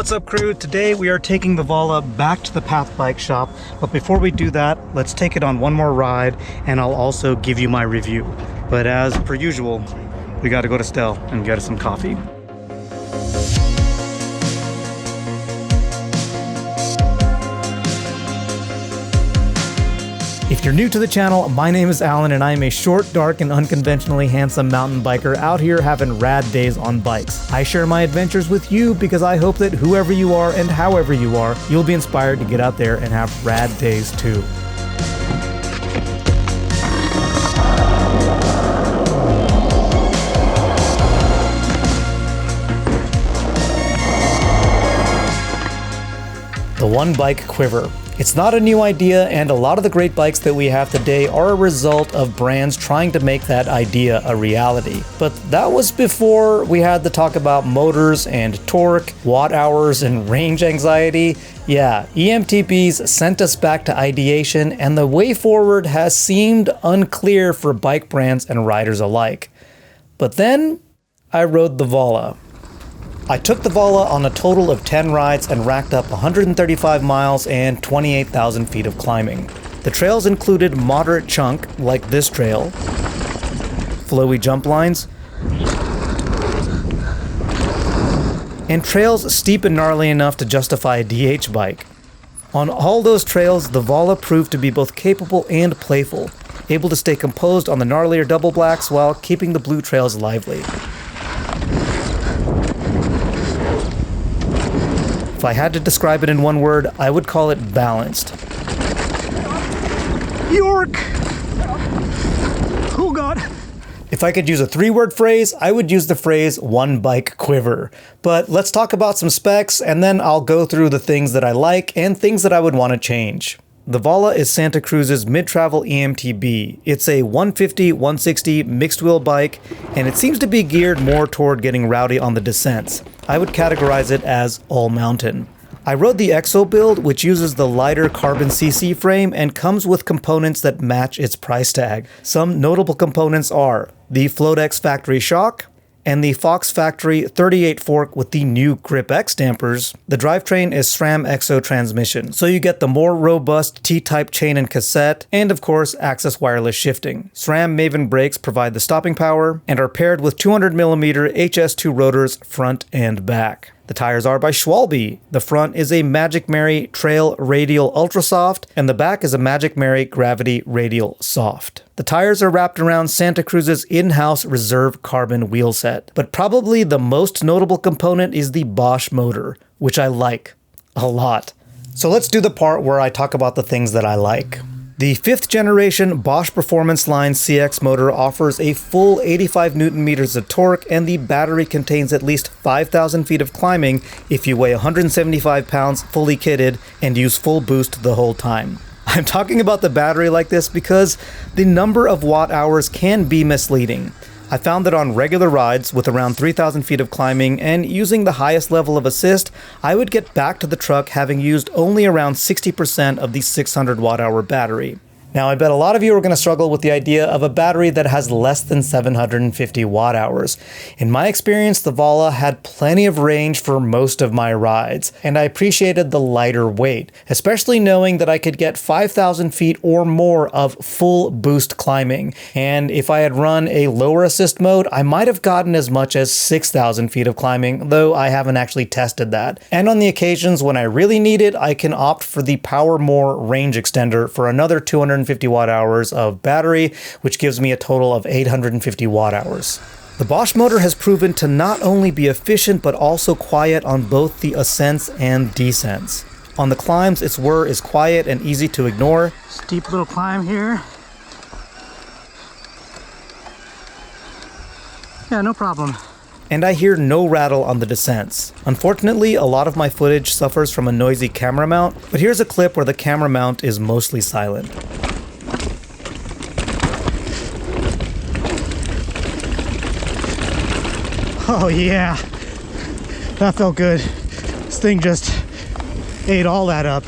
What's up, crew? Today we are taking the Vala back to the Path Bike Shop, but before we do that, let's take it on one more ride and I'll also give you my review. But as per usual, we got to go to Stell and get us some coffee. If you're new to the channel, my name is Alan and I am a short, dark, and unconventionally handsome mountain biker out here having rad days on bikes. I share my adventures with you because I hope that whoever you are and however you are, you'll be inspired to get out there and have rad days too. The One Bike Quiver. It's not a new idea, and a lot of the great bikes that we have today are a result of brands trying to make that idea a reality. But that was before we had to talk about motors and torque, watt hours, and range anxiety. Yeah, eMTBs sent us back to ideation, and the way forward has seemed unclear for bike brands and riders alike. But then, I rode the Vala. I took the Vala on a total of 10 rides and racked up 135 miles and 28,000 feet of climbing. The trails included moderate chunk, like this trail, flowy jump lines, and trails steep and gnarly enough to justify a DH bike. On all those trails, the Vala proved to be both capable and playful, able to stay composed on the gnarlier double blacks while keeping the blue trails lively. If I had to describe it in one word, I would call it balanced. York! Oh God. If I could use a three-word phrase, I would use the phrase one bike quiver. But let's talk about some specs, and then I'll go through the things that I like and things that I would want to change. The Vala is Santa Cruz's mid-travel eMTB. It's a 150/160 mixed-wheel bike, and it seems to be geared more toward getting rowdy on the descents. I would categorize it as all-mountain. I rode the X0 Build, which uses the lighter carbon CC frame and comes with components that match its price tag. Some notable components are the Floatex factory shock, and the Fox Factory 38 fork with the new Grip X dampers. The drivetrain is SRAM XO transmission, so you get the more robust T-type chain and cassette, and of course, access wireless shifting. SRAM Maven brakes provide the stopping power, and are paired with 200mm HS2 rotors front and back. The tires are by Schwalbe. The front is a Magic Mary Trail Radial Ultra Soft, and the back is a Magic Mary Gravity Radial Soft. The tires are wrapped around Santa Cruz's in-house reserve carbon wheel set. But probably the most notable component is the Bosch motor, which I like a lot. So let's do the part where I talk about the things that I like. The 5th generation Bosch Performance Line CX motor offers a full 85 Nm of torque, and the battery contains at least 5,000 feet of climbing if you weigh 175 pounds fully kitted and use full boost the whole time. I'm talking about the battery like this because the number of watt hours can be misleading. I found that on regular rides with around 3,000 feet of climbing and using the highest level of assist, I would get back to the truck having used only around 60% of the 600 watt hour battery. Now, I bet a lot of you are going to struggle with the idea of a battery that has less than 750 watt hours. In my experience, the Vala had plenty of range for most of my rides, and I appreciated the lighter weight, especially knowing that I could get 5,000 feet or more of full boost climbing. And if I had run a lower assist mode, I might have gotten as much as 6,000 feet of climbing, though I haven't actually tested that. And on the occasions when I really need it, I can opt for the Power More range extender for another 250 watt hours of battery, which gives me a total of 850 watt hours. The Bosch motor has proven to not only be efficient but also quiet on both the ascents and descents. On the climbs, its whir is quiet and easy to ignore. Steep little climb here. Yeah, no problem. And I hear no rattle on the descents. Unfortunately, a lot of my footage suffers from a noisy camera mount, but here's a clip where the camera mount is mostly silent. Oh yeah, that felt good. This thing just ate all that up.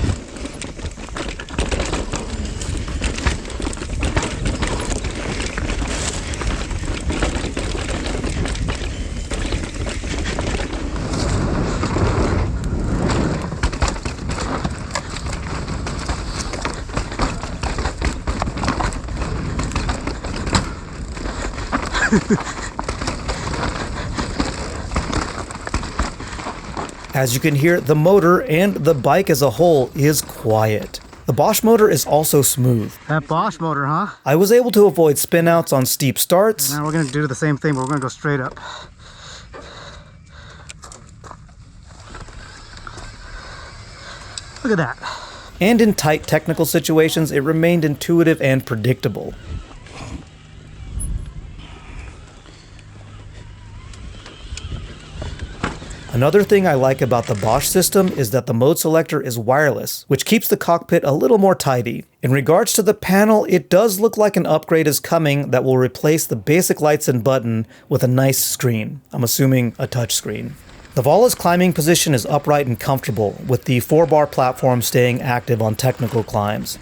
As you can hear, the motor and the bike as a whole is quiet. The Bosch motor is also smooth. That Bosch motor, huh? I was able to avoid spinouts on steep starts. And now we're gonna do the same thing, but we're gonna go straight up. Look at that. And in tight technical situations, it remained intuitive and predictable. Another thing I like about the Bosch system is that the mode selector is wireless, which keeps the cockpit a little more tidy. In regards to the panel, it does look like an upgrade is coming that will replace the basic lights and button with a nice screen. I'm assuming a touch screen. The Vala's climbing position is upright and comfortable, with the 4-bar platform staying active on technical climbs.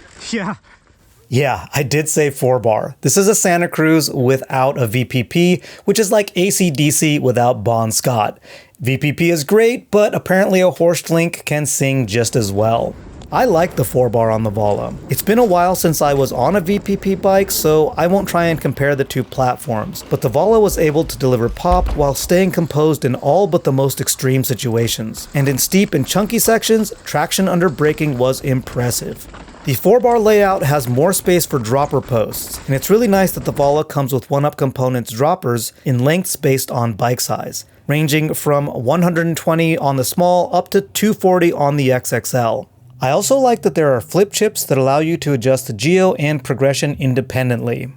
Yeah, I did say 4-bar. This is a Santa Cruz without a VPP, which is like AC/DC without Bon Scott. VPP is great, but apparently a Horst Link can sing just as well. I like the 4-bar on the Vala. It's been a while since I was on a VPP bike, so I won't try and compare the two platforms, but the Vala was able to deliver pop while staying composed in all but the most extreme situations. And in steep and chunky sections, traction under braking was impressive. The 4-bar layout has more space for dropper posts, and it's really nice that the Vala comes with 1UP Components droppers in lengths based on bike size, ranging from 120 on the small up to 240 on the XXL. I also like that there are flip chips that allow you to adjust the geo and progression independently.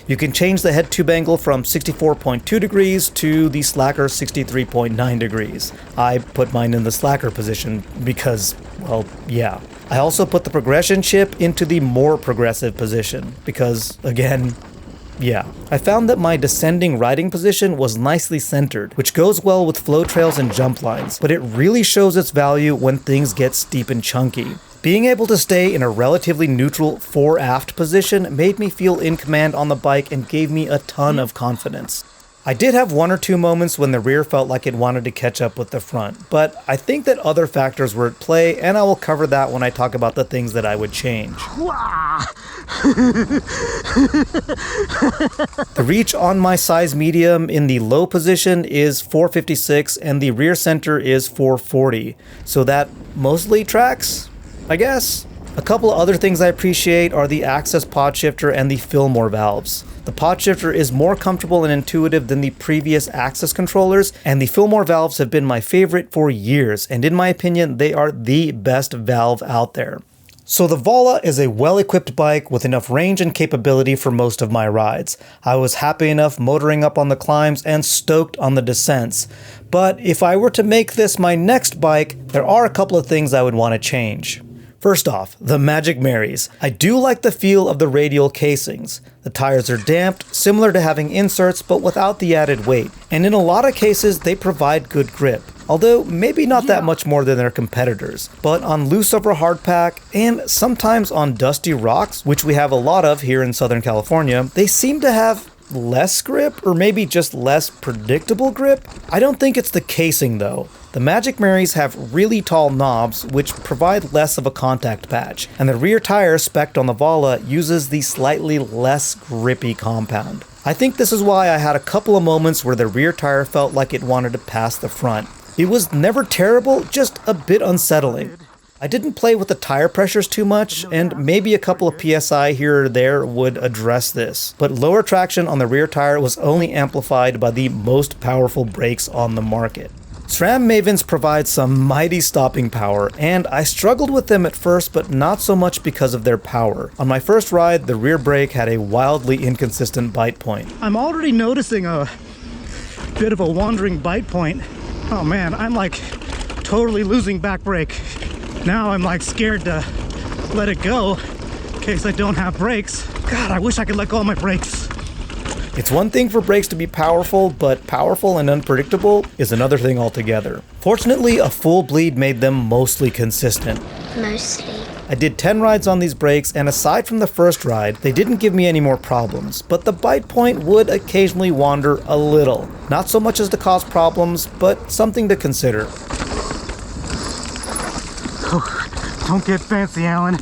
You can change the head tube angle from 64.2 degrees to the slacker 63.9 degrees. I put mine in the slacker position because, well, yeah. I also put the progression chip into the more progressive position because, again, yeah. I found that my descending riding position was nicely centered, which goes well with flow trails and jump lines, but it really shows its value when things get steep and chunky. Being able to stay in a relatively neutral fore-aft position made me feel in command on the bike and gave me a ton of confidence. I did have one or two moments when the rear felt like it wanted to catch up with the front, but I think that other factors were at play, and I will cover that when I talk about the things that I would change. The reach on my size medium in the low position is 456 and the rear center is 440, so that mostly tracks, I guess. A couple of other things I appreciate are the Access pod shifter and the Fillmore valves. The pod shifter is more comfortable and intuitive than the previous Access controllers, and the Fillmore valves have been my favorite for years, and in my opinion, they are the best valve out there. So the Vala is a well-equipped bike with enough range and capability for most of my rides. I was happy enough motoring up on the climbs and stoked on the descents. But if I were to make this my next bike, there are a couple of things I would want to change. First off, the Magic Marys. I do like the feel of the radial casings. The tires are damped, similar to having inserts, but without the added weight. And in a lot of cases, they provide good grip. Although maybe not that much more than their competitors. But on loose over hardpack, and sometimes on dusty rocks, which we have a lot of here in Southern California, they seem to have less grip, or maybe just less predictable grip. I don't think it's the casing though. The Magic Marys have really tall knobs, which provide less of a contact patch, and the rear tire spec'd on the Vala uses the slightly less grippy compound. I think this is why I had a couple of moments where the rear tire felt like it wanted to pass the front. It was never terrible, just a bit unsettling. I didn't play with the tire pressures too much, and maybe a couple of PSI here or there would address this. But lower traction on the rear tire was only amplified by the most powerful brakes on the market. SRAM Mavens provide some mighty stopping power, and I struggled with them at first, but not so much because of their power. On my first ride, the rear brake had a wildly inconsistent bite point. I'm already noticing a bit of a wandering bite point. Oh man, I'm like totally losing back brake. Now I'm like scared to let it go in case I don't have brakes. God, I wish I could let go of my brakes. It's one thing for brakes to be powerful, but powerful and unpredictable is another thing altogether. Fortunately, a full bleed made them mostly consistent. Mostly. I did 10 rides on these brakes, and aside from the first ride, they didn't give me any more problems, but the bite point would occasionally wander a little. Not so much as to cause problems, but something to consider. Oh, don't get fancy, Alan.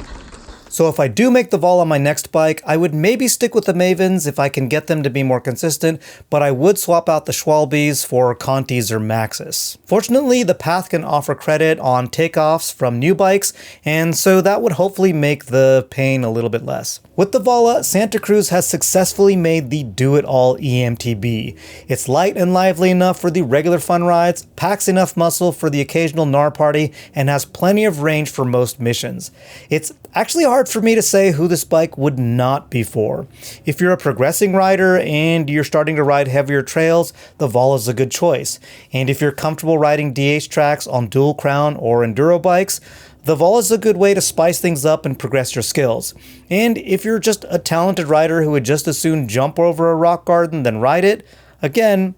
So if I do make the Vala my next bike, I would maybe stick with the Mavens if I can get them to be more consistent, but I would swap out the Schwalbes for Contis or Maxxis. Fortunately, the Path can offer credit on takeoffs from new bikes, and so that would hopefully make the pain a little bit less. With the Vala, Santa Cruz has successfully made the do-it-all eMTB. It's light and lively enough for the regular fun rides, packs enough muscle for the occasional NAR party, and has plenty of range for most missions. It's actually hard for me to say who this bike would not be for. If you're a progressing rider and you're starting to ride heavier trails, the Vala is a good choice. And if you're comfortable riding DH tracks on dual crown or enduro bikes, the Vala is a good way to spice things up and progress your skills. And if you're just a talented rider who would just as soon jump over a rock garden than ride it, again,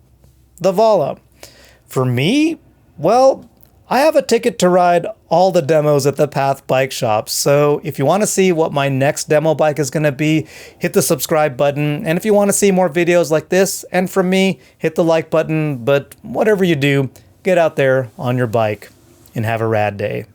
the Vala. For me, well, I have a ticket to ride all the demos at the Path bike shop, so if you want to see what my next demo bike is going to be, hit the subscribe button, and if you want to see more videos like this, and from me, hit the like button, but whatever you do, get out there on your bike and have a rad day.